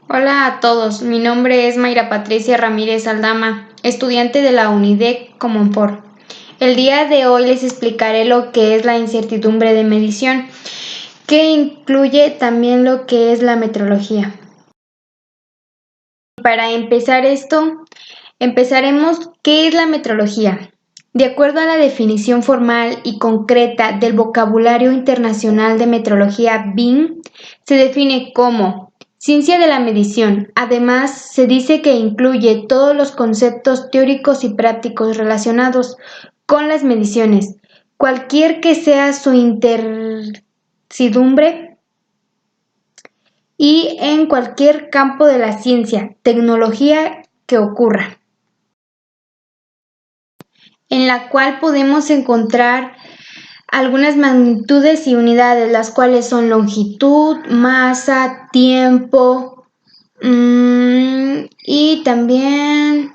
Hola a todos, mi nombre es Mayra Patricia Ramírez Aldama, estudiante de la UNIDEC Comonfort. El día de hoy les explicaré lo que es la incertidumbre de medición, que incluye también lo que es la metrología. Para empezar empezaremos ¿qué es la metrología? De acuerdo a la definición formal y concreta del Vocabulario Internacional de Metrología (BIM), se define como ciencia de la medición. Además, se dice que incluye todos los conceptos teóricos y prácticos relacionados con las mediciones, cualquier que sea su incertidumbre, y en cualquier campo de la ciencia, tecnología que ocurra, en la cual podemos encontrar algunas magnitudes y unidades, las cuales son longitud, masa, tiempo, y también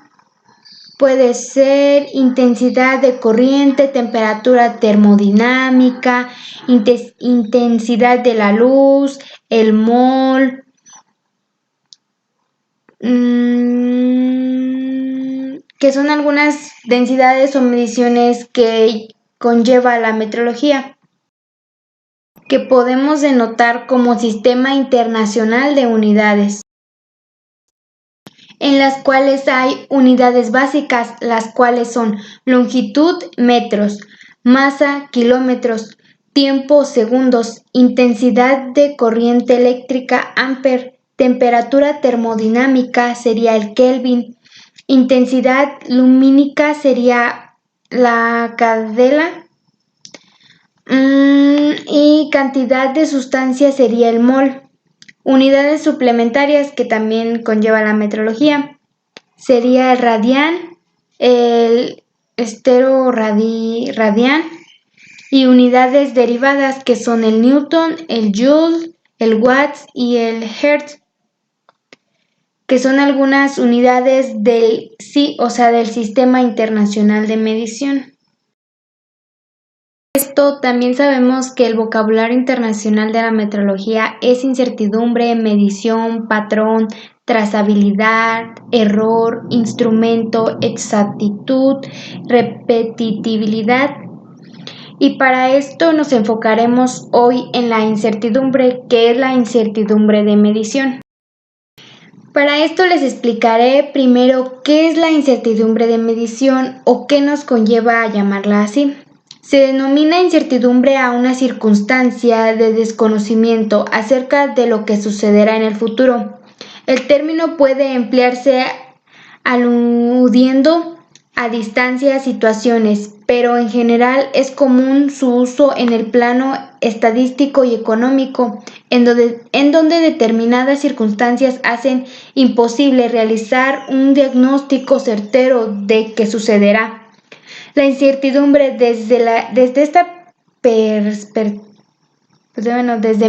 puede ser intensidad de corriente, temperatura termodinámica, intensidad de la luz, el mol, que son algunas densidades o mediciones que conlleva la metrología, que podemos denotar como Sistema Internacional de Unidades, en las cuales hay unidades básicas, las cuales son longitud, metros, masa, kilómetros, tiempo, segundos, intensidad de corriente eléctrica, amper, temperatura termodinámica sería el Kelvin, intensidad lumínica sería la candela, y cantidad de sustancia sería el mol. Unidades suplementarias que también conlleva la metrología sería el radian, el esteroradian, y unidades derivadas que son el newton, el joule, el watts y el hertz, que son algunas unidades del Sistema Internacional de Medición. También sabemos que el vocabulario internacional de la metrología es incertidumbre, medición, patrón, trazabilidad, error, instrumento, exactitud, repetitividad. Y para esto nos enfocaremos hoy en la incertidumbre, que es la incertidumbre de medición. Para esto les explicaré primero qué es la incertidumbre de medición o qué nos conlleva a llamarla así. Se denomina incertidumbre a una circunstancia de desconocimiento acerca de lo que sucederá en el futuro. El término puede emplearse aludiendo a distancias, situaciones, pero en general es común su uso en el plano estadístico y económico, en donde determinadas circunstancias hacen imposible realizar un diagnóstico certero de qué sucederá. La incertidumbre desde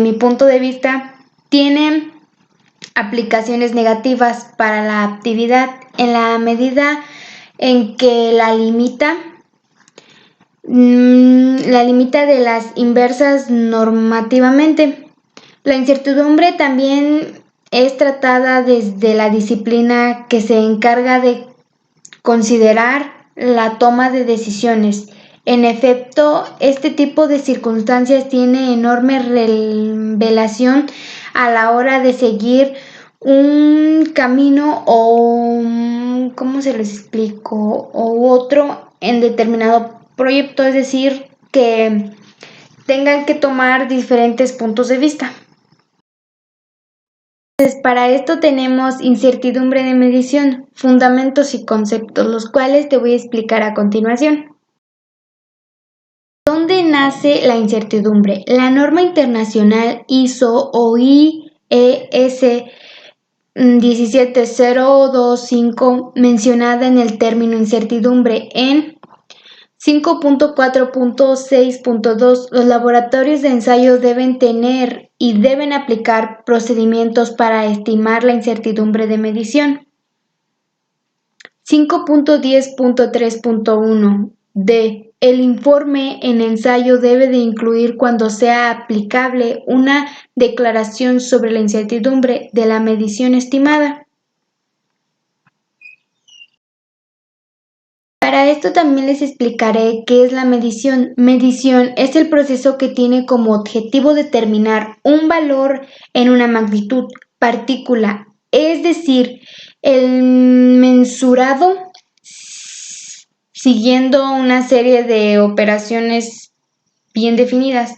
mi punto de vista, tiene aplicaciones negativas para la actividad en la medida en que la limita de las inversas normativamente. La incertidumbre también es tratada desde la disciplina que se encarga de considerar la toma de decisiones. En efecto, este tipo de circunstancias tiene enorme revelación a la hora de seguir un camino o, ¿cómo se les explico? O otro en determinado proyecto, es decir, que tengan que tomar diferentes puntos de vista. Entonces, para esto tenemos incertidumbre de medición, fundamentos y conceptos, los cuales te voy a explicar a continuación. ¿Dónde nace la incertidumbre? La norma internacional ISO o IES 17025, mencionada en el término incertidumbre en 5.4.6.2, los laboratorios de ensayo deben tener y deben aplicar procedimientos para estimar la incertidumbre de medición. 5.10.3.1, D. El informe en ensayo debe de incluir, cuando sea aplicable, una declaración sobre la incertidumbre de la medición estimada. Para esto también les explicaré qué es la medición. Medición es el proceso que tiene como objetivo determinar un valor en una magnitud, partícula, es decir, el mensurado siguiendo una serie de operaciones bien definidas.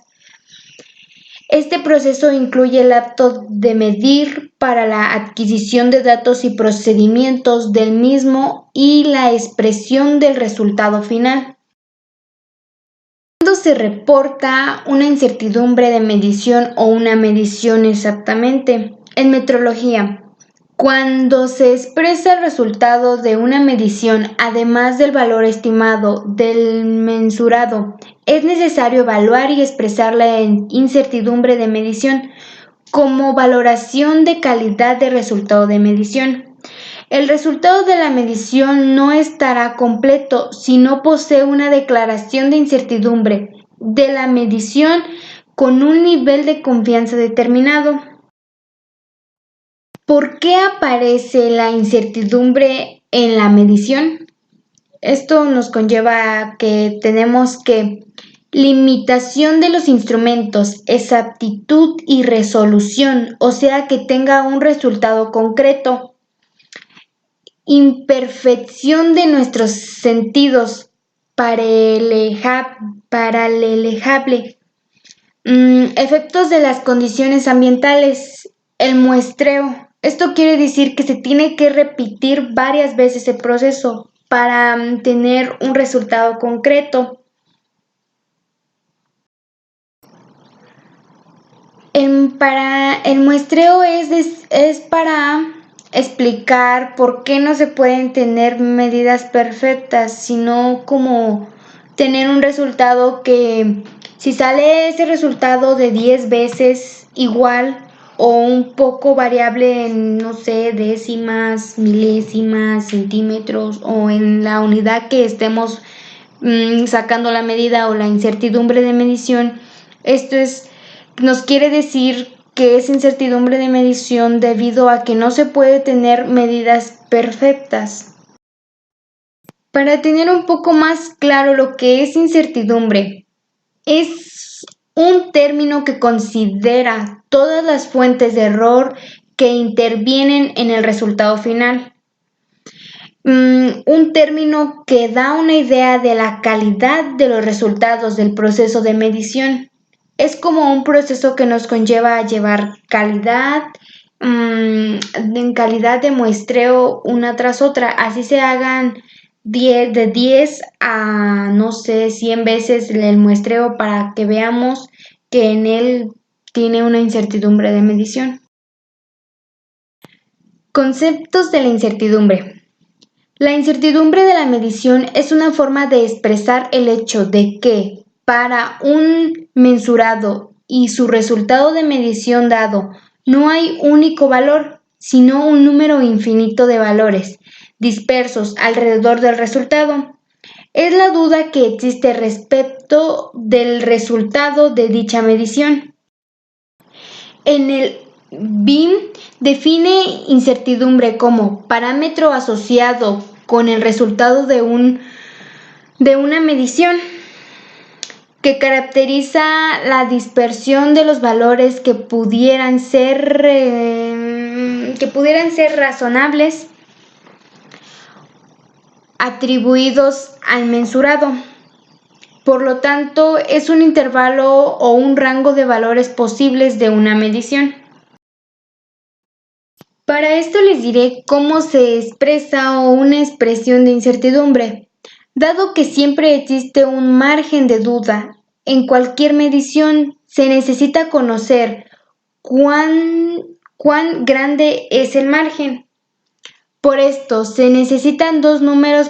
Este proceso incluye el acto de medir para la adquisición de datos y procedimientos del mismo y la expresión del resultado final. ¿Cuándo se reporta una incertidumbre de medición o una medición exactamente? En metrología, cuando se expresa el resultado de una medición, además del valor estimado del mensurado, es necesario evaluar y expresar la incertidumbre de medición como valoración de calidad de resultado de medición. El resultado de la medición no estará completo si no posee una declaración de incertidumbre de la medición con un nivel de confianza determinado. ¿Por qué aparece la incertidumbre en la medición? Esto nos conlleva a que tenemos que limitación de los instrumentos, exactitud y resolución, o sea que tenga un resultado concreto. Imperfección de nuestros sentidos, paralelejable. Efectos de las condiciones ambientales, el muestreo. Esto quiere decir que se tiene que repetir varias veces el proceso para tener un resultado concreto. Para el muestreo es para explicar por qué no se pueden tener medidas perfectas, sino como tener un resultado que si sale ese resultado de 10 veces igual o un poco variable en, no sé, décimas, milésimas, centímetros o en la unidad que estemos sacando la medida o la incertidumbre de medición, nos quiere decir que es incertidumbre de medición debido a que no se puede tener medidas perfectas. Para tener un poco más claro lo que es incertidumbre, es un término que considera todas las fuentes de error que intervienen en el resultado final. Un término que da una idea de la calidad de los resultados del proceso de medición. Es como un proceso que nos conlleva a llevar calidad, en calidad de muestreo una tras otra, así se hagan de 10 a, no sé, 100 veces el muestreo para que veamos que en él tiene una incertidumbre de medición. Conceptos de la incertidumbre. La incertidumbre de la medición es una forma de expresar el hecho de que para un mensurado y su resultado de medición dado no hay único valor, sino un número infinito de valores dispersos alrededor del resultado. Es la duda que existe respecto del resultado de dicha medición. En el BIM define incertidumbre como parámetro asociado con el resultado de una medición que caracteriza la dispersión de los valores que pudieran ser razonables atribuidos al mensurado. Por lo tanto, es un intervalo o un rango de valores posibles de una medición. Para esto les diré cómo se expresa una expresión de incertidumbre. Dado que siempre existe un margen de duda en cualquier medición, se necesita conocer cuán grande es el margen. Por esto, se necesitan dos números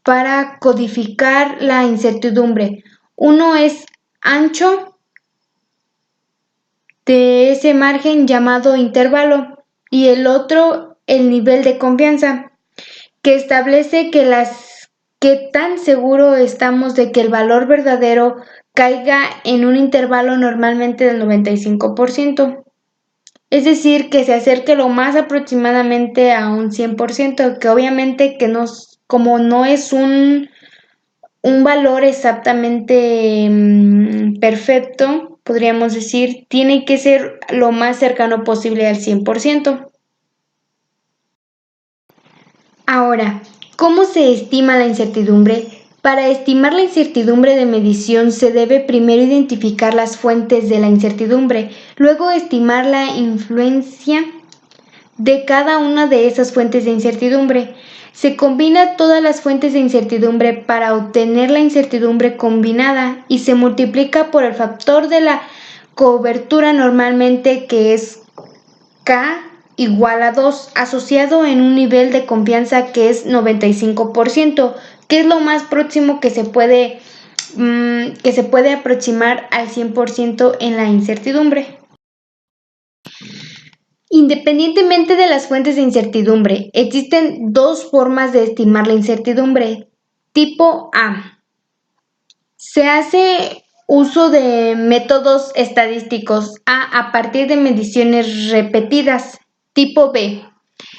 para codificar la incertidumbre. Uno es ancho de ese margen llamado intervalo y el otro el nivel de confianza, que establece que ¿qué tan seguro estamos de que el valor verdadero caiga en un intervalo normalmente del 95%? Es decir, que se acerque lo más aproximadamente a un 100%, que obviamente que no, como no es un valor exactamente perfecto, podríamos decir, tiene que ser lo más cercano posible al 100%. Ahora, ¿cómo se estima la incertidumbre? Para estimar la incertidumbre de medición se debe primero identificar las fuentes de la incertidumbre, luego estimar la influencia de cada una de esas fuentes de incertidumbre. Se combina todas las fuentes de incertidumbre para obtener la incertidumbre combinada y se multiplica por el factor de la cobertura normalmente, que es K igual a 2, asociado en un nivel de confianza que es 95%, que es lo más próximo que se puede aproximar al 100% en la incertidumbre. Independientemente de las fuentes de incertidumbre, existen dos formas de estimar la incertidumbre. Tipo A. Se hace uso de métodos estadísticos a partir de mediciones repetidas. Tipo B.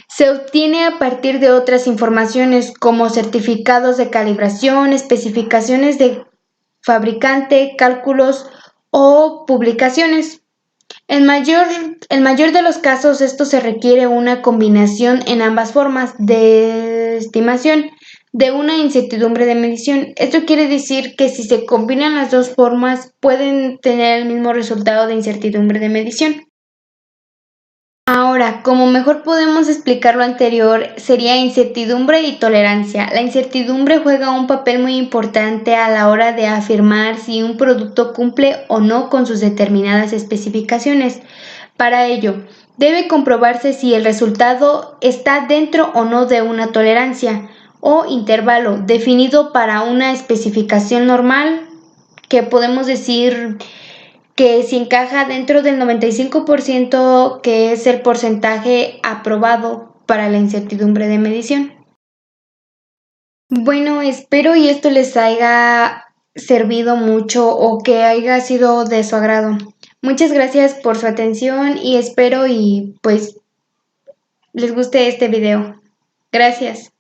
Se obtiene a partir de otras informaciones como certificados de calibración, especificaciones de fabricante, cálculos o publicaciones. En mayor de los casos, esto se requiere una combinación en ambas formas de estimación de una incertidumbre de medición. Esto quiere decir que si se combinan las dos formas, pueden tener el mismo resultado de incertidumbre de medición. Ahora, como mejor podemos explicar lo anterior, sería incertidumbre y tolerancia. La incertidumbre juega un papel muy importante a la hora de afirmar si un producto cumple o no con sus determinadas especificaciones. Para ello, debe comprobarse si el resultado está dentro o no de una tolerancia o intervalo definido para una especificación normal, que podemos decir que si encaja dentro del 95%, que es el porcentaje aprobado para la incertidumbre de medición. Bueno, espero y esto les haya servido mucho o que haya sido de su agrado. Muchas gracias por su atención y espero y pues les guste este video. Gracias.